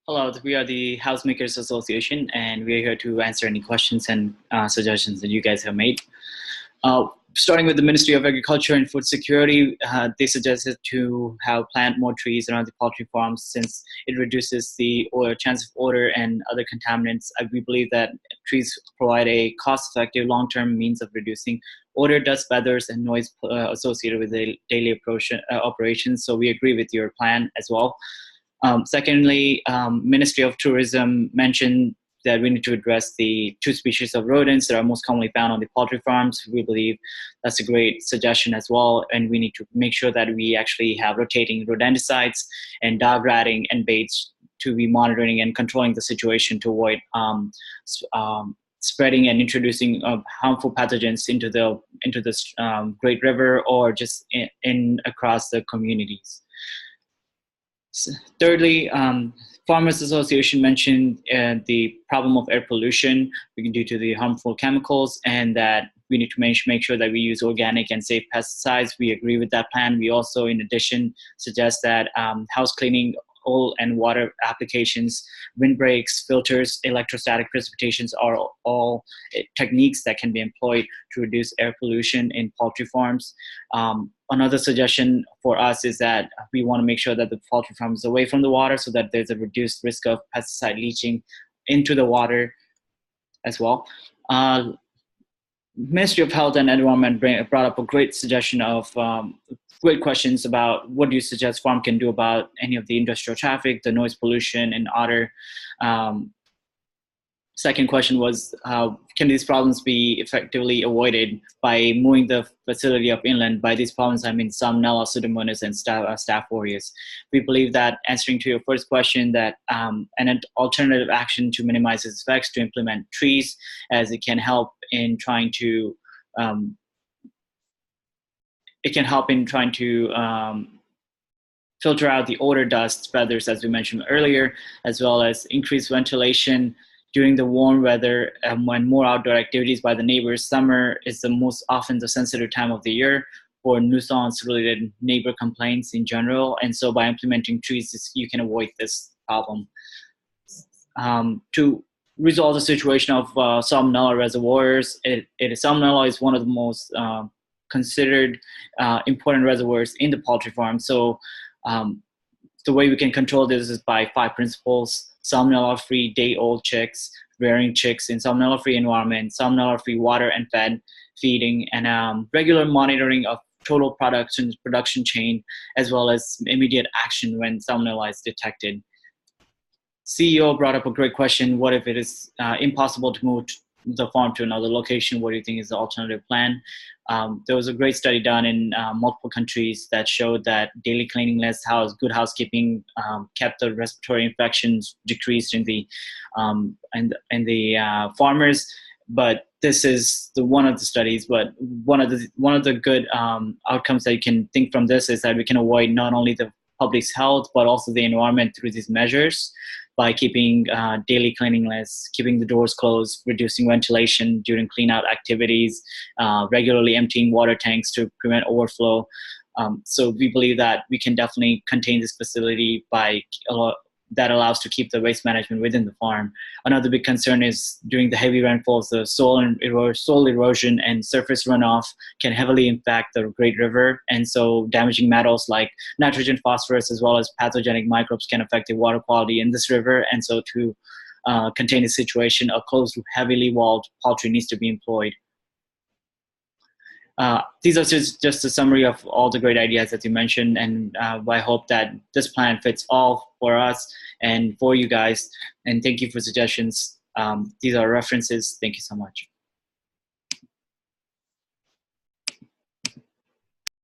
Hello, we are the Housemakers Association, and we are here to answer any questions and suggestions that you guys have made. Starting with the Ministry of Agriculture and Food Security, they suggested to have plant more trees around the poultry farms since it reduces the chance of odor and other contaminants. We believe that trees provide a cost-effective long-term means of reducing odor, dust, feathers, and noise associated with the daily operations. So we agree with your plan as well. Secondly, Ministry of Tourism mentioned that we need to address the two species of rodents that are most commonly found on the poultry farms. We believe that's a great suggestion as well, and we need to make sure that we actually have rotating rodenticides and dog ratting and baits to be monitoring and controlling the situation to avoid spreading and introducing harmful pathogens into the Great River or just in across the communities. Thirdly, Farmers Association mentioned the problem of air pollution due to the harmful chemicals, and that we need to make sure that we use organic and safe pesticides. We agree with that plan. We also, in addition, suggest that house cleaning, oil and water applications, windbreaks, filters, electrostatic precipitations are all techniques that can be employed to reduce air pollution in poultry farms. Another suggestion for us is that we want to make sure that the poultry farm is away from the water so that there's a reduced risk of pesticide leaching into the water as well. Ministry of Health and Environment brought up a great suggestion of great questions about what do you suggest farm can do about any of the industrial traffic, the noise pollution, and other. Second question was, how can these problems be effectively avoided by moving the facility up inland? By these problems, I mean Salmonella, Pseudomonas, and Staph aureus. We believe that, answering to your first question, that an alternative action to minimize its effects to implement trees, as it can help in trying to filter out the odor, dust, feathers, as we mentioned earlier, as well as increase ventilation during the warm weather when more outdoor activities by the neighbors. Summer is the most often the sensitive time of the year for nuisance-related neighbor complaints in general, and so by implementing trees, you can avoid this problem. To resolve the situation of salmonella reservoirs, salmonella is one of the most considered important reservoirs in the poultry farm. So the way we can control this is by 5 principles: salmonella-free day-old chicks, rearing chicks in salmonella-free environment, salmonella-free water and feeding, and regular monitoring of total production chain, as well as immediate action when salmonella is detected. CEO brought up a great question: what if it is impossible to move the farm to another location? What do you think is the alternative plan? There was a great study done in multiple countries that showed that daily cleanliness, good housekeeping kept the respiratory infections decreased in the farmers. But this is one of the studies. But one of the good outcomes that you can think from this is that we can avoid not only the public's health but also the environment through these measures, by keeping daily cleanliness, keeping the doors closed, reducing ventilation during clean-out activities, regularly emptying water tanks to prevent overflow. So we believe that we can definitely contain this facility that allows to keep the waste management within the farm. Another big concern is during the heavy rainfalls, the soil erosion and surface runoff can heavily impact the Great River, and so damaging metals like nitrogen, phosphorus, as well as pathogenic microbes can affect the water quality in this river. And so to contain the situation, a closed, heavily walled poultry needs to be employed. These are just a summary of all the great ideas that you mentioned, and I hope that this plan fits all for us and for you guys. And thank you for suggestions. These are references. Thank you so much.